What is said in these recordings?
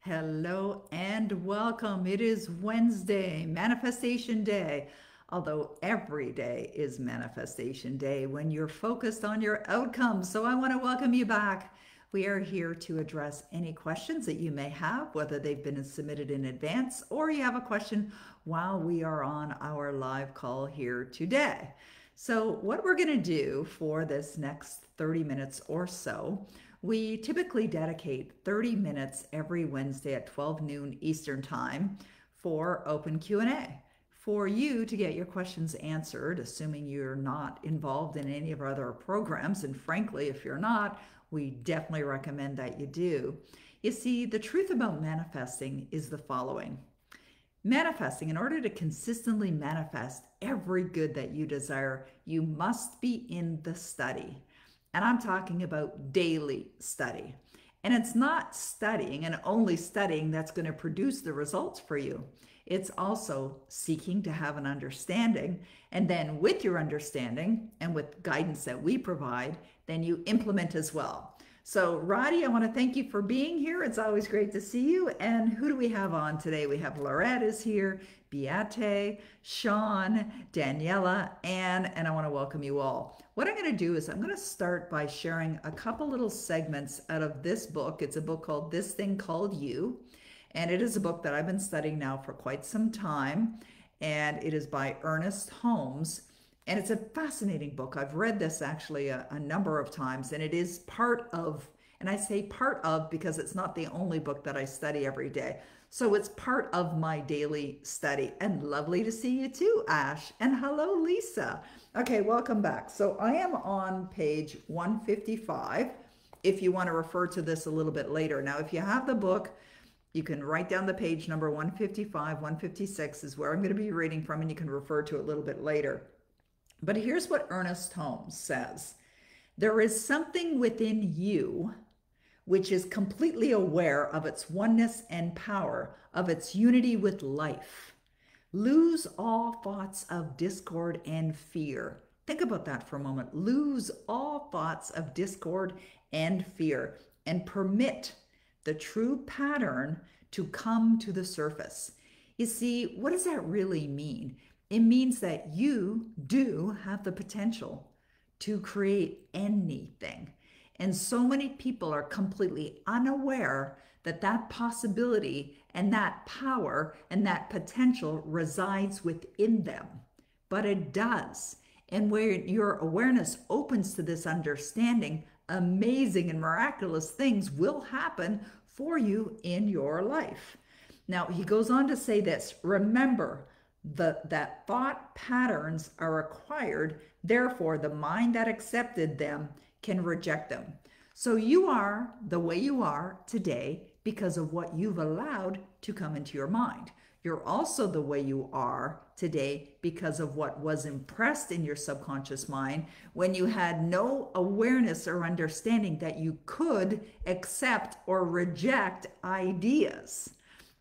Hello and welcome. It is Wednesday, Manifestation Day. Although every day is Manifestation Day when you're focused on your outcomes. So I want to welcome you back. We are here to address any questions that you may have, whether they've been submitted in advance or you have a question while we are on our live call here today. So, what we're going to do for this next 30 minutes or so, we typically dedicate 30 minutes every Wednesday at 12 noon Eastern Time for open Q&A for you to get your questions answered, assuming you're not involved in any of our other programs. And frankly, if you're not, we definitely recommend that you do. You see, the truth about manifesting is the following. Manifesting, in order to consistently manifest every good that you desire, you must be in the study. And I'm talking about daily study. And it's not studying and only studying that's going to produce the results for you. It's also seeking to have an understanding. And then with your understanding and with guidance that we provide, then you implement as well. So, Roddy, I want to thank you for being here. It's always great to see you. And who do we have on today? We have Lorette is here, Beate, Sean, Daniela, Anne, and I want to welcome you all. What I'm going to do is I'm going to start by sharing a couple little segments out of this book. It's a book called This Thing Called You, and it is a book that I've been studying now for quite some time, and it is by Ernest Holmes. And it's a fascinating book. I've read this actually a number of times, and it is part of, and I say part of because it's not the only book that I study every day. So it's part of my daily study. And lovely to see you too, Ash. And hello, Lisa. Okay, welcome back. So I am on page 155 if you want to refer to this a little bit later. Now, if you have the book, you can write down the page number 155, 156 is where I'm going to be reading from, and you can refer to it a little bit later. But here's what Ernest Holmes says. There is something within you which is completely aware of its oneness and power, of its unity with life. Lose all thoughts of discord and fear. Think about that for a moment. Lose all thoughts of discord and fear and permit the true pattern to come to the surface. You see, what does that really mean? It means that you do have the potential to create anything. And so many people are completely unaware that that possibility and that power and that potential resides within them. But it does. And where your awareness opens to this understanding, amazing and miraculous things will happen for you in your life. Now, he goes on to say this, remember, that thought patterns are acquired, therefore the mind that accepted them can reject them. So you are the way you are today because of what you've allowed to come into your mind. You're also the way you are today because of what was impressed in your subconscious mind when you had no awareness or understanding that you could accept or reject ideas.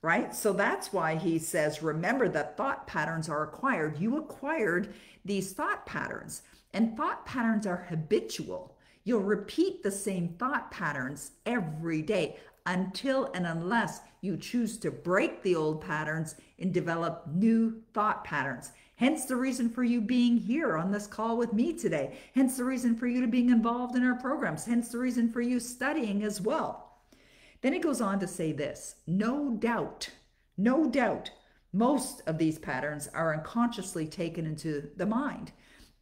Right? So that's why he says, remember that thought patterns are acquired. You acquired these thought patterns, and thought patterns are habitual. You'll repeat the same thought patterns every day until and unless you choose to break the old patterns and develop new thought patterns. Hence the reason for you being here on this call with me today. Hence the reason for you to being involved in our programs. Hence the reason for you studying as well. Then he goes on to say this, no doubt, most of these patterns are unconsciously taken into the mind.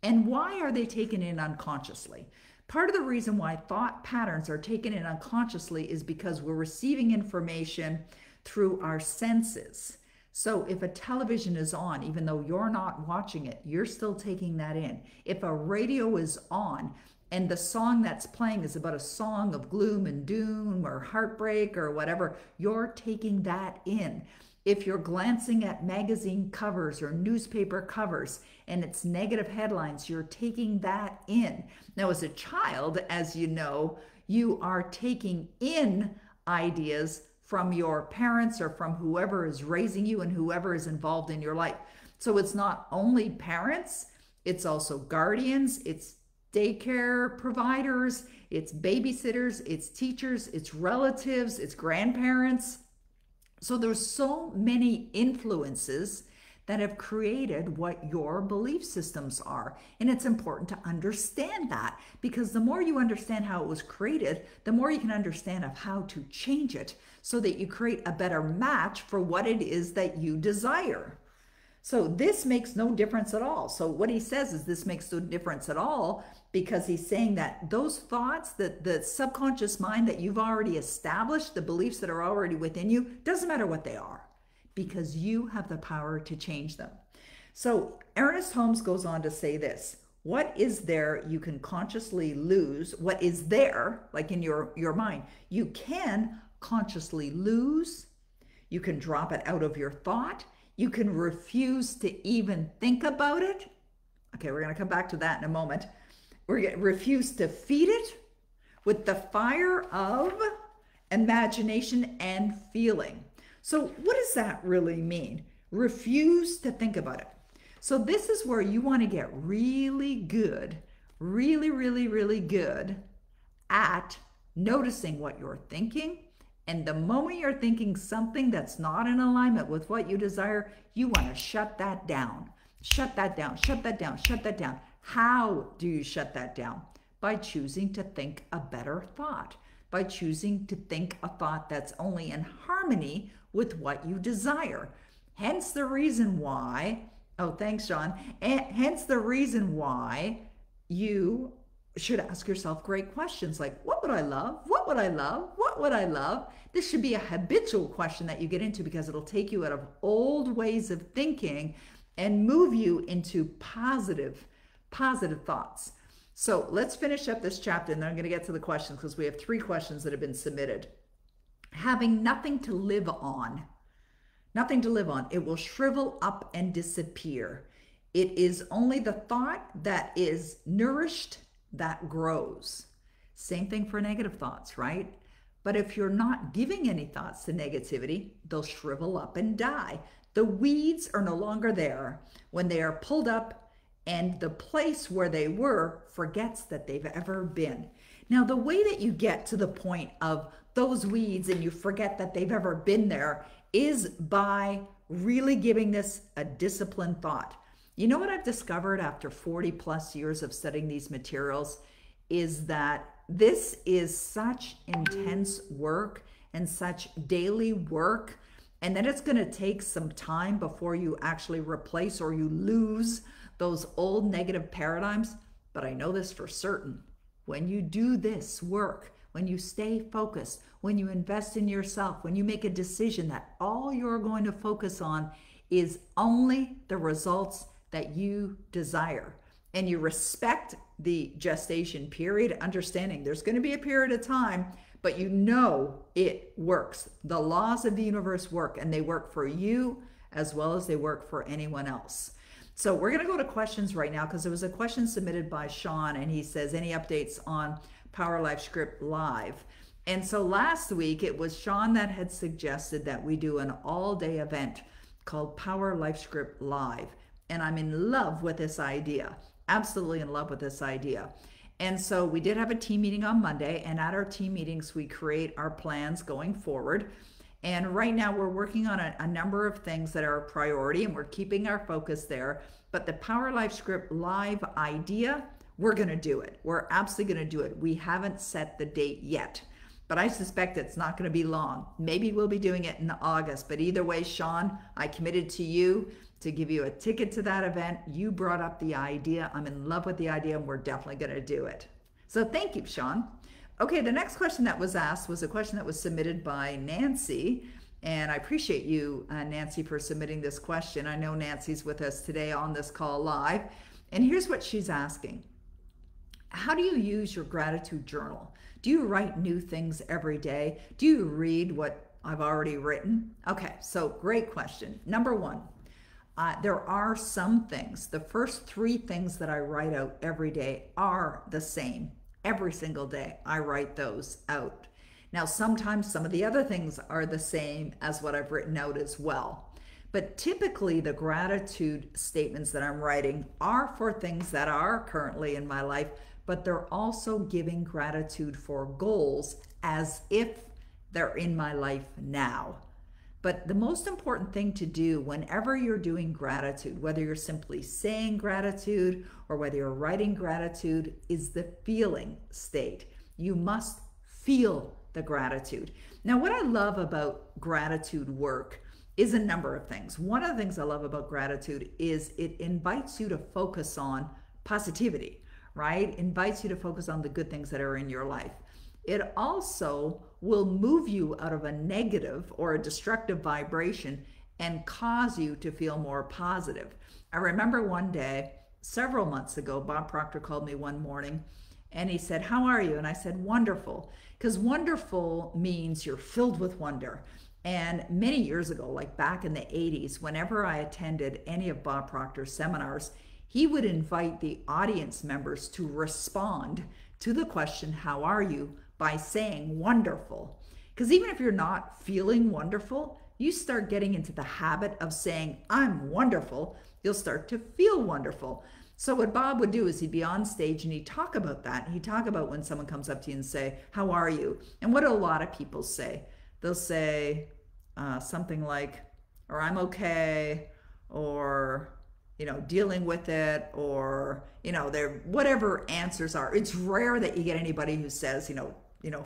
And why are they taken in unconsciously? Part of the reason why thought patterns are taken in unconsciously is because we're receiving information through our senses. So if a television is on, even though you're not watching it, you're still taking that in. If a radio is on, and the song that's playing is about a song of gloom and doom or heartbreak or whatever, you're taking that in. If you're glancing at magazine covers or newspaper covers and it's negative headlines, you're taking that in. Now, as a child, as you know, you are taking in ideas from your parents or from whoever is raising you and whoever is involved in your life. So it's not only parents, it's also guardians, it's daycare providers, it's babysitters, it's teachers, it's relatives, it's grandparents. So there's so many influences that have created what your belief systems are. And it's important to understand that, because the more you understand how it was created, the more you can understand of how to change it so that you create a better match for what it is that you desire. So this makes no difference at all. So what he says is this makes no difference at all, because he's saying that those thoughts, that the subconscious mind that you've already established, the beliefs that are already within you, doesn't matter what they are, because you have the power to change them. So Ernest Holmes goes on to say this: what is there you can consciously lose? What is there, like in your mind, you can consciously lose. You can drop it out of your thought. You can refuse to even think about it. Okay, we're going to come back to that in a moment. We're going to refuse to feed it with the fire of imagination and feeling. So what does that really mean? Refuse to think about it. So this is where you want to get really good, really good at noticing what you're thinking. And the moment you're thinking something that's not in alignment with what you desire, you want to shut that down. Shut that down, shut that down, shut that down. How do you shut that down? By choosing to think a better thought, by choosing to think a thought that's only in harmony with what you desire. Hence the reason why, oh, thanks, Sean. And hence the reason why you should ask yourself great questions like, what would I love? What would I love? What would I love? This should be a habitual question that you get into, because it'll take you out of old ways of thinking and move you into positive thoughts. So let's finish up this chapter, and then I'm going to get to the questions, because we have 3 questions that have been submitted. Having nothing to live on. Nothing to live on. It will shrivel up and disappear. It is only the thought that is nourished that grows. Same thing for negative thoughts, right? But if you're not giving any thoughts to negativity, they'll shrivel up and die. The weeds are no longer there when they are pulled up, and the place where they were forgets that they've ever been. Now, the way that you get to the point of those weeds and you forget that they've ever been there is by really giving this a disciplined thought. You know what I've discovered after 40 plus years of studying these materials is that this is such intense work and such daily work, and then it's going to take some time before you actually replace or you lose those old negative paradigms. But I know this for certain. When you do this work, when you stay focused, when you invest in yourself, when you make a decision that all you're going to focus on is only the results that you desire, and you respect the gestation period, understanding there's going to be a period of time, but you know it works. The laws of the universe work, and they work for you as well as they work for anyone else. So we're going to go to questions right now, because there was a question submitted by Sean, and he says, any updates on Power Life Script Live? And so last week it was Sean that had suggested that we do an all-day event called Power Life Script Live. And I'm in love with this idea, absolutely in love with this idea. And so we did have a team meeting on Monday, and at our team meetings, we create our plans going forward. And right now we're working on a number of things that are a priority, and we're keeping our focus there. But the Power Life Script Live idea, we're going to do it. We're absolutely going to do it. We haven't set the date yet, but I suspect it's not going to be long. Maybe we'll be doing it in August, but either way, Sean, I committed to you to give you a ticket to that event. You brought up the idea. I'm in love with the idea, and we're definitely going to do it. So thank you, Sean. Okay, the next question that was asked was a question that was submitted by Nancy, and I appreciate you, Nancy, for submitting this question. I know Nancy's with us today on this call live, and here's what she's asking. How do you use your gratitude journal? Do you write new things every day? Do you read what I've already written? Okay, so great question. Number one, there are some things. The first 3 things that I write out every day are the same. Every single day, I write those out. Now, sometimes some of the other things are the same as what I've written out as well. But typically, the gratitude statements that I'm writing are for things that are currently in my life, but they're also giving gratitude for goals as if they're in my life now. But the most important thing to do whenever you're doing gratitude, whether you're simply saying gratitude or whether you're writing gratitude, is the feeling state. You must feel the gratitude. Now, what I love about gratitude work is a number of things. One of the things I love about gratitude is it invites you to focus on positivity, right? Invites you to focus on the good things that are in your life. It also will move you out of a negative or a destructive vibration and cause you to feel more positive. I remember one day, several months ago, Bob Proctor called me one morning and he said, "How are you?" And I said, "Wonderful." Because wonderful means you're filled with wonder. And many years ago, like back in the 80s, whenever I attended any of Bob Proctor's seminars, he would invite the audience members to respond to the question, "How are you?" by saying wonderful. Because even if you're not feeling wonderful, you start getting into the habit of saying, "I'm wonderful," you'll start to feel wonderful. So what Bob would do is he'd be on stage and he'd talk about that. He'd talk about when someone comes up to you and say, "How are you?" And what do a lot of people say? They'll say something like, or "I'm okay," or, dealing with it, or, they're whatever answers are. It's rare that you get anybody who says,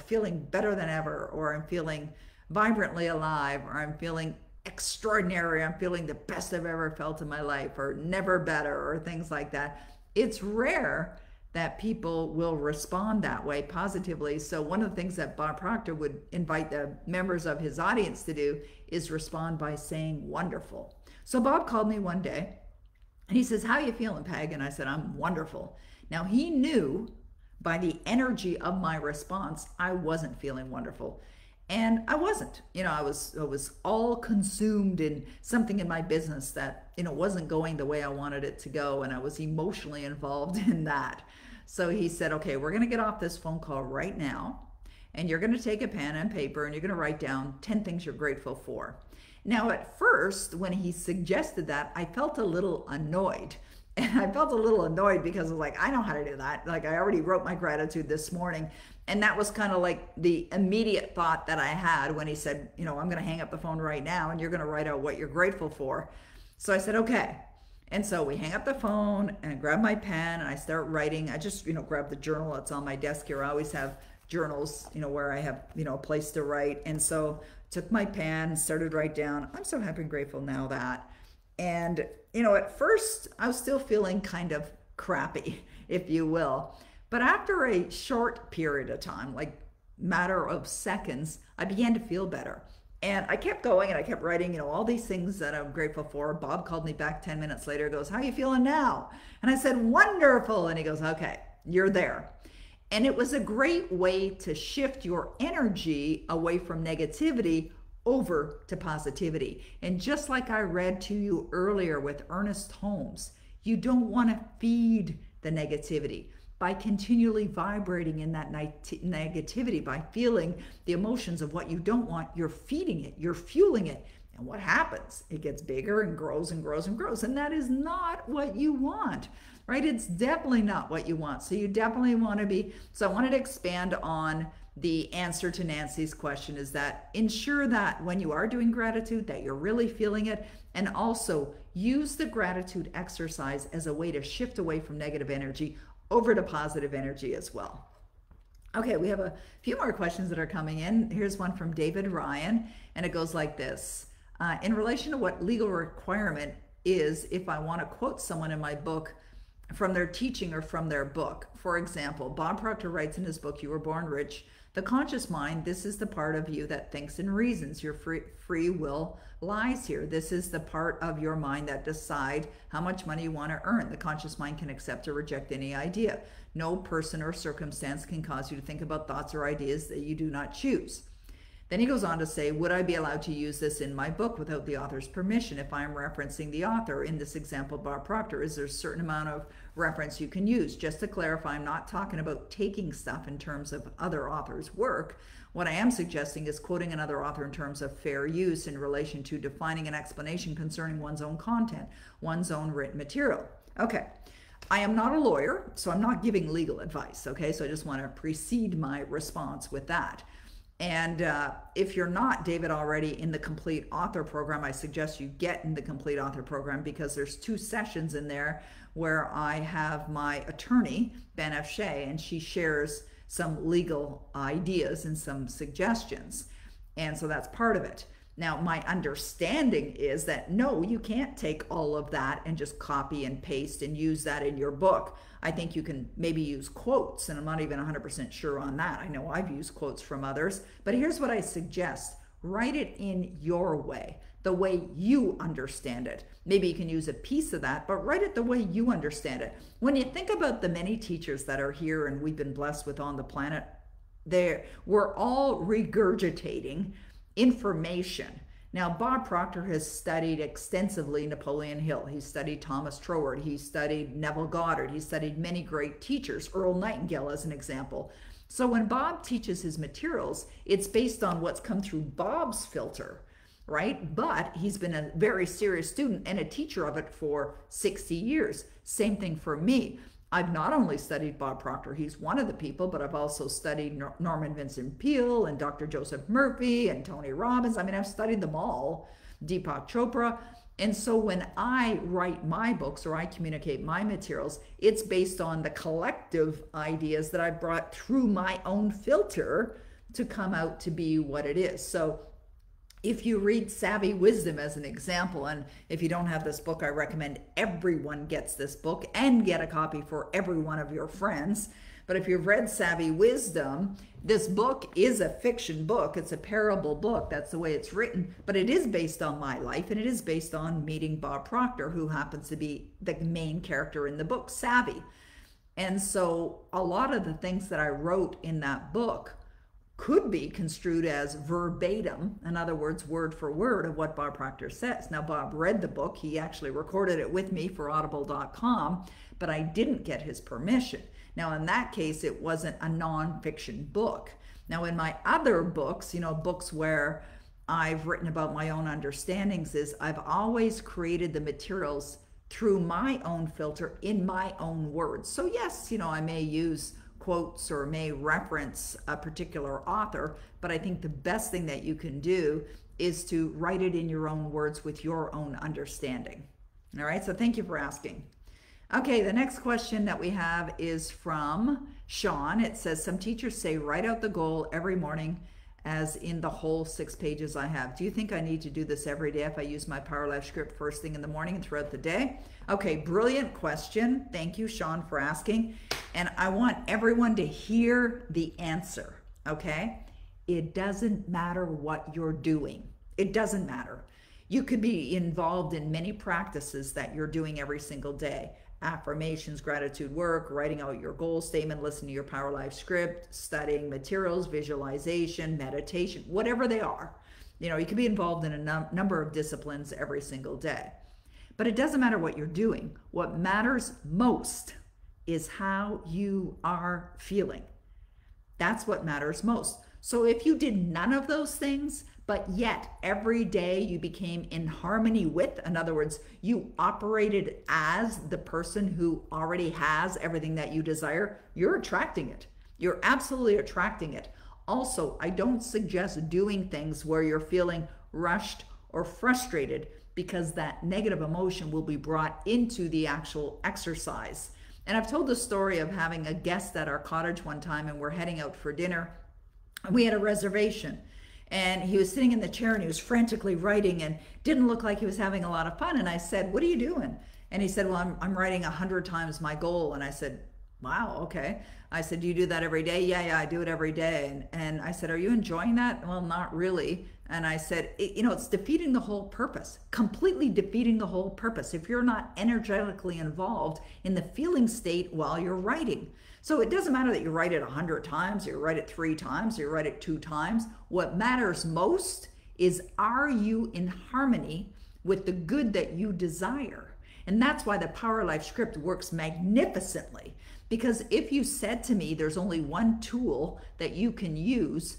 feeling better than ever, or "I'm feeling vibrantly alive," or "I'm feeling extraordinary, I'm feeling the best I've ever felt in my life," or "never better," or things like that. It's rare that people will respond that way positively. So one of the things that Bob Proctor would invite the members of his audience to do is respond by saying wonderful. So Bob called me one day and he says, "How you feeling, Peg?" And I said, "I'm wonderful." Now he knew by the energy of my response, I wasn't feeling wonderful. And I wasn't. I was all consumed in something in my business that, wasn't going the way I wanted it to go. And I was emotionally involved in that. So he said, "Okay, we're going to get off this phone call right now. And you're going to take a pen and paper and you're going to write down 10 things you're grateful for." Now, at first, when he suggested that, I felt a little annoyed. And I felt a little annoyed because I was like, I know how to do that. Like, I already wrote my gratitude this morning. And that was kind of like the immediate thought that I had when he said, "I'm going to hang up the phone right now and you're going to write out what you're grateful for." So I said, "Okay." And so we hang up the phone and I grab my pen and I start writing. I just, grab the journal that's on my desk here. I always have journals, where I have, a place to write. And so took my pen and started write down, "I'm so happy and grateful now that." And, at first I was still feeling kind of crappy, if you will. But after a short period of time, like matter of seconds, I began to feel better. And I kept going and I kept writing, all these things that I'm grateful for. Bob called me back 10 minutes later, goes, "How are you feeling now?" And I said, "Wonderful." And he goes, "Okay, you're there." And it was a great way to shift your energy away from negativity over to positivity. And just like I read to you earlier with Ernest Holmes, you don't want to feed the negativity by continually vibrating in that negativity, by feeling the emotions of what you don't want. You're feeding it, you're fueling it. And what happens? It gets bigger and grows and grows and grows. And that is not what you want, right? It's definitely not what you want. So you definitely want to be, so I wanted to expand on the answer to Nancy's question, is that ensure that when you are doing gratitude, that you're really feeling it, and also use the gratitude exercise as a way to shift away from negative energy over to positive energy as well. Okay, we have a few more questions that are coming in. Here's one from David Ryan, and it goes like this. In relation to what legal requirement is if I want to quote someone in my book from their teaching or from their book. For example, Bob Proctor writes in his book, You Were Born Rich, "The conscious mind, this is the part of you that thinks and reasons. Your free will lies here. This is the part of your mind that decide how much money you want to earn. The conscious mind can accept or reject any idea. No person or circumstance can cause you to think about thoughts or ideas that you do not choose." Then he goes on to say, would I be allowed to use this in my book without the author's permission? If I'm referencing the author, in this example, Bob Proctor, is there a certain amount of reference you can use? Just to clarify, I'm not talking about taking stuff in terms of other authors' work. What I am suggesting is quoting another author in terms of fair use in relation to defining an explanation concerning one's own content, one's own written material. Okay. I am not a lawyer, so I'm not giving legal advice, okay? So I just want to precede my response with that. And if you're not, David, already in the Complete Author Program, I suggest you get in the Complete Author Program, because there's 2 sessions in there where I have my attorney, Ben F. Shea, and she shares some legal ideas and some suggestions. And so that's part of it. Now, my understanding is that no, you can't take all of that and just copy and paste and use that in your book. I think you can maybe use quotes, and I'm not even 100% sure on that. I know I've used quotes from others, but here's what I suggest. Write it in your way, the way you understand it. Maybe you can use a piece of that, but write it the way you understand it. When you think about the many teachers that are here and we've been blessed with on the planet, we're all regurgitating information. Now, Bob Proctor has studied extensively Napoleon Hill. He studied Thomas Troward. He studied Neville Goddard. He studied many great teachers, Earl Nightingale as an example. So when Bob teaches his materials, it's based on what's come through Bob's filter, right? But he's been a very serious student and a teacher of it for 60 years. Same thing for me. I've not only studied Bob Proctor, he's one of the people, but I've also studied Norman Vincent Peale and Dr. Joseph Murphy and Tony Robbins. I mean, I've studied them all, Deepak Chopra. And so when I write my books or I communicate my materials, it's based on the collective ideas that I brought through my own filter to come out to be what it is. So if you read Savvy Wisdom as an example, and if you don't have this book, I recommend everyone gets this book and get a copy for every one of your friends. But if you've read Savvy Wisdom, this book is a fiction book. It's a parable book. That's the way it's written. But it is based on my life, and it is based on meeting Bob Proctor, who happens to be the main character in the book, Savvy. And so a lot of the things that I wrote in that book could be construed as verbatim, in other words, word for word of what Bob Proctor says. Now, Bob read the book. He actually recorded it with me for audible.com, but I didn't get his permission. Now, in that case, it wasn't a nonfiction book. Now, in my other books, books where I've written about my own understandings, is I've always created the materials through my own filter in my own words. So yes, I may use quotes or may reference a particular author, but I think the best thing that you can do is to write it in your own words with your own understanding. All right, so thank you for asking. Okay, the next question that we have is from Sean. It says, some teachers say write out the goal every morning as in the whole 6 pages I have. Do you think I need to do this every day if I use my Power Life script first thing in the morning and throughout the day? Okay, brilliant question. Thank you, Sean, for asking. And I want everyone to hear the answer, okay? It doesn't matter what you're doing. It doesn't matter. You could be involved in many practices that you're doing every single day. Affirmations, gratitude work, writing out your goal statement, listening to your Power Life script, studying materials, visualization, meditation, whatever they are. You could be involved in a number of disciplines every single day. But it doesn't matter what you're doing. What matters most is how you are feeling. That's what matters most. So if you did none of those things, but yet every day you became in harmony with, in other words, you operated as the person who already has everything that you desire, you're attracting it. You're absolutely attracting it. Also, I don't suggest doing things where you're feeling rushed or frustrated, because that negative emotion will be brought into the actual exercise. And I've told the story of having a guest at our cottage one time, and we're heading out for dinner. We had a reservation, and he was sitting in the chair and he was frantically writing and didn't look like he was having a lot of fun. And I said, what are you doing? And he said, well, I'm writing 100 times my goal. And I said, wow, okay. I said, do you do that every day? Yeah, I do it every day. And I said, are you enjoying that? Well, not really. And I said, it's defeating the whole purpose, completely defeating the whole purpose if you're not energetically involved in the feeling state while you're writing. So it doesn't matter that you write it 100 times, or you write it 3 times, or you write it 2 times. What matters most is, are you in harmony with the good that you desire? And that's why the Power Life script works magnificently. Because if you said to me, there's only one tool that you can use,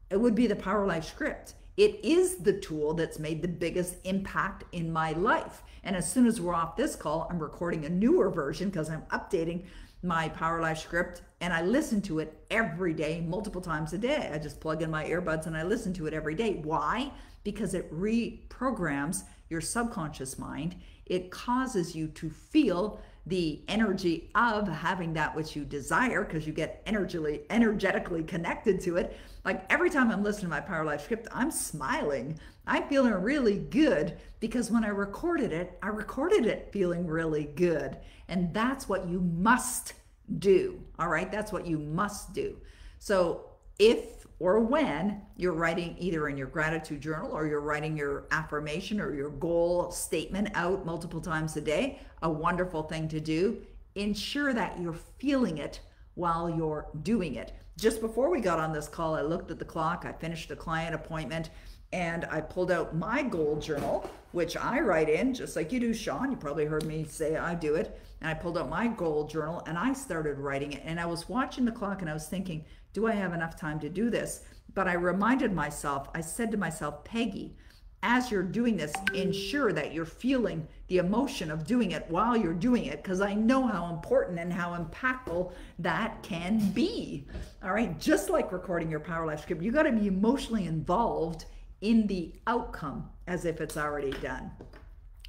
it would be the Power Life script. It is the tool that's made the biggest impact in my life. And as soon as we're off this call, I'm recording a newer version because I'm updating my Power Life script, and I listen to it every day, multiple times a day. I just plug in my earbuds and I listen to it every day. Why? Because it reprograms your subconscious mind. It causes you to feel the energy of having that which you desire, because you get energetically connected to it. Like every time I'm listening to my Power Life script, I'm smiling. I'm feeling really good because when I recorded it feeling really good. And that's what you must do. All right. That's what you must do. So if or when you're writing either in your gratitude journal or you're writing your affirmation or your goal statement out multiple times a day, a wonderful thing to do. Ensure that you're feeling it while you're doing it. Just before we got on this call, I looked at the clock. I finished a client appointment and I pulled out my goal journal, which I write in just like you do, Sean. You probably heard me say I do it. And I pulled out my goal journal and I started writing it. And I was watching the clock and I was thinking, do I have enough time to do this? But I reminded myself, I said to myself, Peggy, as you're doing this, ensure that you're feeling the emotion of doing it while you're doing it, because I know how important and how impactful that can be. All right, just like recording your Power Life script, you got to be emotionally involved in the outcome as if it's already done.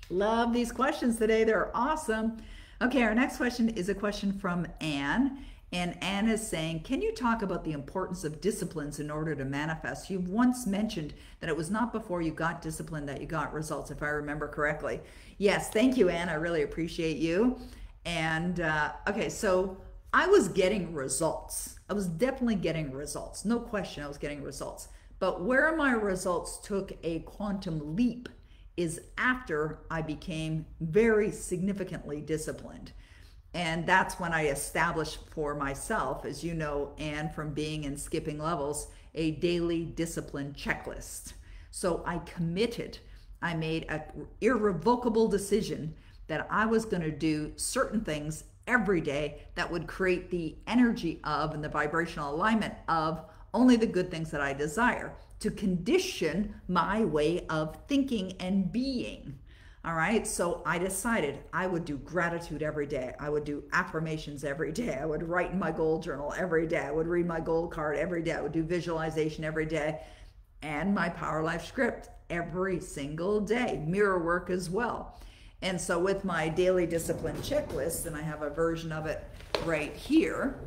Love these questions today. They're awesome. Okay, our next question is a question from Anne. And Anne is saying, can you talk about the importance of disciplines in order to manifest? You've once mentioned that it was not before you got discipline that you got results, if I remember correctly. Yes, thank you, Anne. I really appreciate you. And okay, so I was getting results. I was definitely getting results. No question, I was getting results. But where my results took a quantum leap is after I became very significantly disciplined. And that's when I established for myself, as you know, Anne, from being in Skipping Levels, a daily discipline checklist. So I committed, I made an irrevocable decision that I was going to do certain things every day that would create the energy of and the vibrational alignment of only the good things that I desire, to condition my way of thinking and being. All right, so I decided I would do gratitude every day. I would do affirmations every day. I would write in my goal journal every day. I would read my goal card every day. I would do visualization every day and my Power Life script every single day. Mirror work as well. And so with my daily discipline checklist, and I have a version of it right here,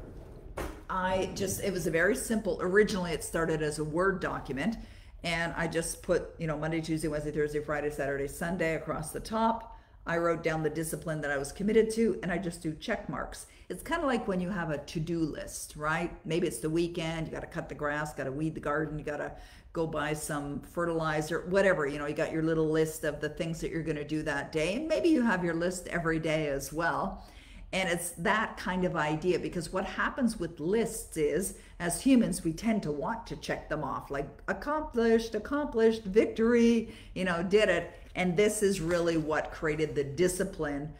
it was a very simple, originally it started as a Word document. And I just put, Monday, Tuesday, Wednesday, Thursday, Friday, Saturday, Sunday across the top. I wrote down the discipline that I was committed to, and I just do check marks. It's kind of like when you have a to-do list, right? Maybe it's the weekend, you got to cut the grass, got to weed the garden, you got to go buy some fertilizer, whatever. You got your little list of the things that you're going to do that day. And maybe you have your list every day as well. And it's that kind of idea, because what happens with lists is, as humans, we tend to want to check them off, like accomplished, victory, did it. And this is really what created the discipline.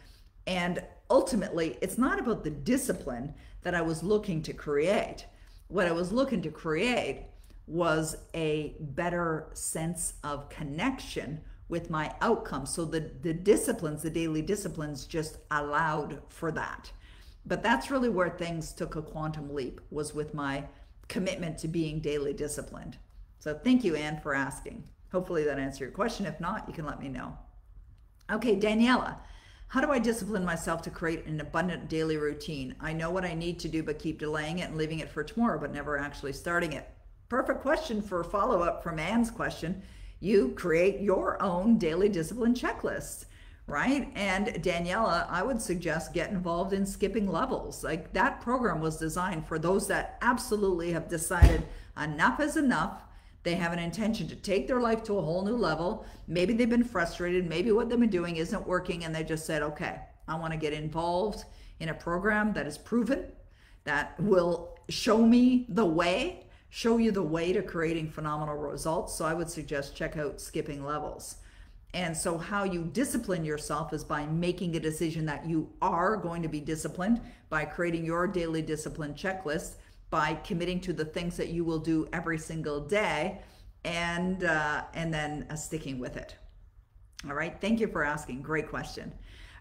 And ultimately, it's not about the discipline that I was looking to create. What I was looking to create was a better sense of connection with my outcome. So the disciplines, the daily disciplines, just allowed for that. But that's really where things took a quantum leap, was with my commitment to being daily disciplined. So thank you, Anne, for asking. Hopefully that answered your question. If not, you can let me know. Okay, Daniela, how do I discipline myself to create an abundant daily routine? I know what I need to do, but keep delaying it and leaving it for tomorrow, but never actually starting it. Perfect question for follow-up from Anne's question. You create your own daily discipline checklist, right? And Daniela, I would suggest get involved in Skipping Levels. Like, that program was designed for those that absolutely have decided enough is enough. They have an intention to take their life to a whole new level. Maybe they've been frustrated. Maybe what they've been doing isn't working, and they just said, okay, I want to get involved in a program that is proven, that will show me the way, show you the way to creating phenomenal results. So I would suggest check out Skipping Levels. And so how you discipline yourself is by making a decision that you are going to be disciplined, by creating your daily discipline checklist, by committing to the things that you will do every single day, and then sticking with it. All right, thank you for asking. Great question.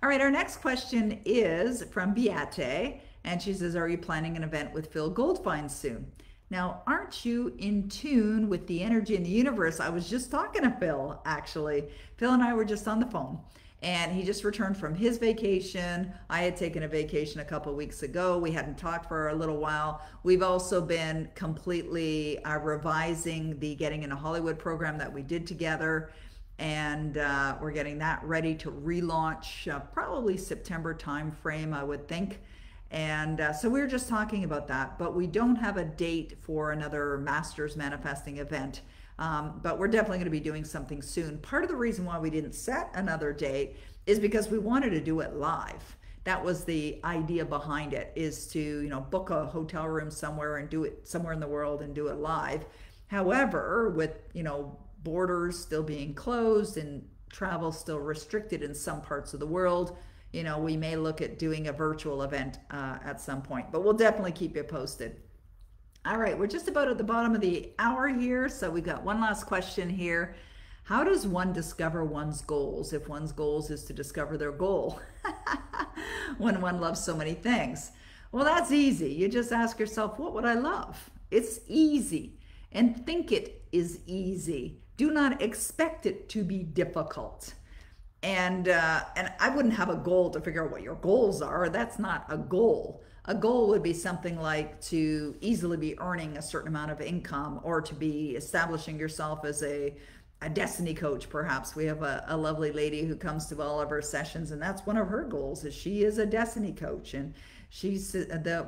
All right, our next question is from Beate, And she says, are you planning an event with Phil Goldfine soon? Now, aren't you in tune with the energy in the universe? I was just talking to Phil, actually. Phil and I were just on the phone, and he just returned from his vacation. I had taken a vacation a couple of weeks ago. We hadn't talked for a little while. We've also been completely revising the Getting into Hollywood program that we did together, and we're getting that ready to relaunch probably September timeframe, I would think. And so we were just talking about that, but we don't have a date for another Masters Manifesting event. But we're definitely going to be doing something soon. Part of the reason why we didn't set another date is because we wanted to do it live. That was the idea behind it, is to, you know, book a hotel room somewhere and do it somewhere in the world and do it live. However, with, you know, borders still being closed and travel still restricted in some parts of the world, you know, we may look at doing a virtual event at some point, but we'll definitely keep you posted. All right, we're just about at the bottom of the hour here, so we've got one last question here. How does one discover one's goals if one's goals is to discover their goal when one loves so many things? Well, that's easy. You just ask yourself, what would I love? It's easy, and think it is easy. Do not expect it to be difficult. And I wouldn't have a goal to figure out what your goals are. That's not a goal. A goal would be something like to easily be earning a certain amount of income, or to be establishing yourself as a destiny coach, perhaps. We have a lovely lady who comes to all of our sessions, and that's one of her goals, is she is a destiny coach, and she's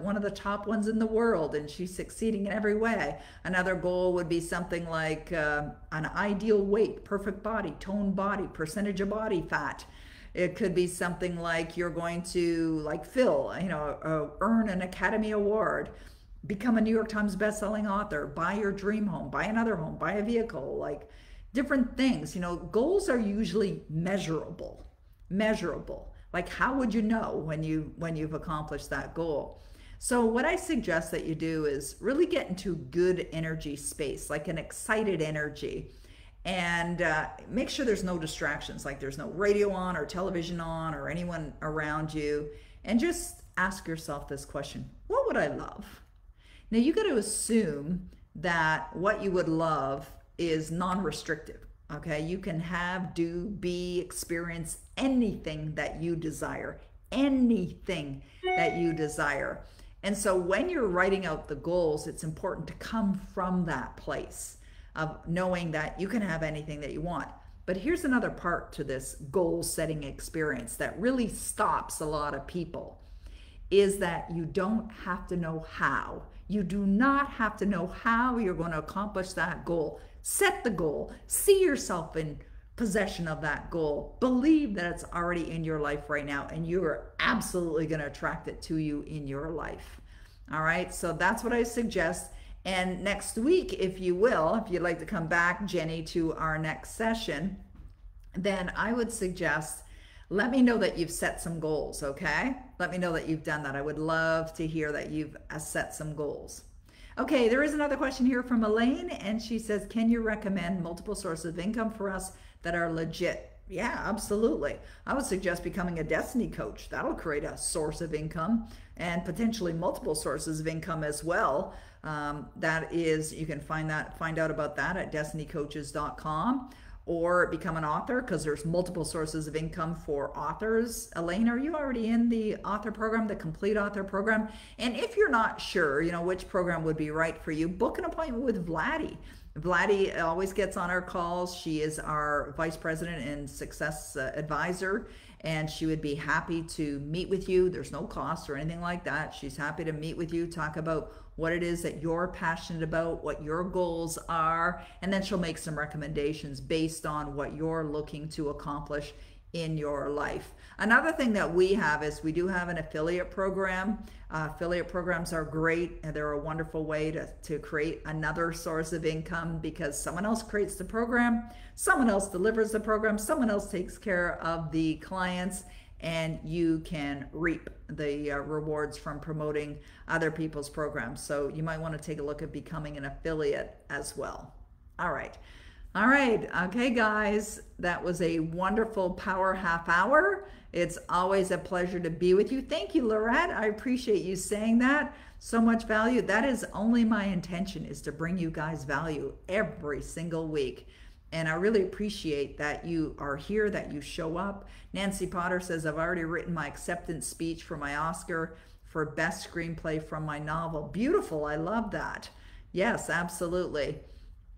one of the top ones in the world, and she's succeeding in every way. Another goal would be something like an ideal weight, perfect body, toned body, percentage of body fat. It could be something like you're going to, like Phil, you know, earn an Academy Award, become a New York Times bestselling author, buy your dream home, buy another home, buy a vehicle, like different things. You know, goals are usually measurable. Like, how would you know when you've accomplished that goal? So what I suggest that you do is really get into good energy space, like an excited energy, and make sure there's no distractions, like there's no radio on or television on or anyone around you, and just ask yourself this question: what would I love? Now, you got to assume that what you would love is non-restrictive. Okay, you can have, do, be, experience anything that you desire, anything that you desire. And so when you're writing out the goals, it's important to come from that place of knowing that you can have anything that you want. But here's another part to this goal setting experience that really stops a lot of people, is that you don't have to know how. You do not have to know how you're going to accomplish that goal. Set the goal. See yourself in possession of that goal. Believe that it's already in your life right now, and you are absolutely going to attract it to you in your life. All right, so that's what I suggest. And next week, if you will, if you'd like to come back, Jenny, to our next session, then I would suggest, let me know that you've set some goals, okay? Let me know that you've done that. I would love to hear that you've set some goals. Okay, there is another question here from Elaine, and she says, can you recommend multiple sources of income for us that are legit? Yeah, absolutely. I would suggest becoming a destiny coach. That'll create a source of income, and potentially multiple sources of income as well. That is, you can find out about that at destinycoaches.com, or become an author, because there's multiple sources of income for authors. Elaine, are you already in the author program, the complete author program? And if you're not sure, you know, which program would be right for you, book an appointment with Vladi. Vladi always gets on our calls. She is our vice president and success advisor, and she would be happy to meet with you. There's no cost or anything like that. She's happy to meet with you, talk about what it is that you're passionate about, what your goals are, and then she'll make some recommendations based on what you're looking to accomplish in your life. Another thing that we have is we do have an affiliate program. Affiliate programs are great, and they're a wonderful way to create another source of income, because someone else creates the program, someone else delivers the program, someone else takes care of the clients, and you can reap the rewards from promoting other people's programs. So you might want to take a look at becoming an affiliate as well. All right. All right. Okay, guys. That was a wonderful power half hour. It's always a pleasure to be with you. Thank you, Lorette. I appreciate you saying that. So much value. That is only my intention, is to bring you guys value every single week. And I really appreciate that you are here, that you show up. Nancy Potter says, I've already written my acceptance speech for my Oscar for best screenplay from my novel. Beautiful. I love that. Yes, absolutely.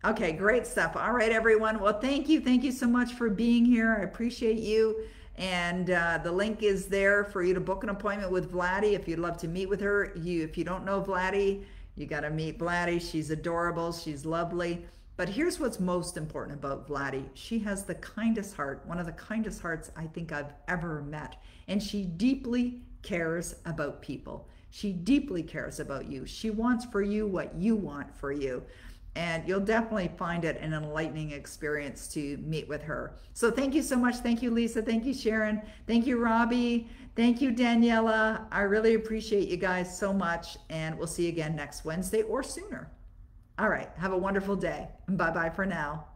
Okay, great stuff. All right, everyone. Well, thank you. Thank you so much for being here. I appreciate you. And the link is there for you to book an appointment with Vladdy if you'd love to meet with her. If you don't know Vladdy, you got to meet Vladdy. She's adorable. She's lovely. But here's what's most important about Vladdy. She has the kindest heart, one of the kindest hearts I think I've ever met. And she deeply cares about people. She deeply cares about you. She wants for you what you want for you. And you'll definitely find it an enlightening experience to meet with her. So thank you so much. Thank you, Lisa. Thank you, Sharon. Thank you, Robbie. Thank you, Daniela. I really appreciate you guys so much. And we'll see you again next Wednesday or sooner. All right. Have a wonderful day. Bye-bye for now.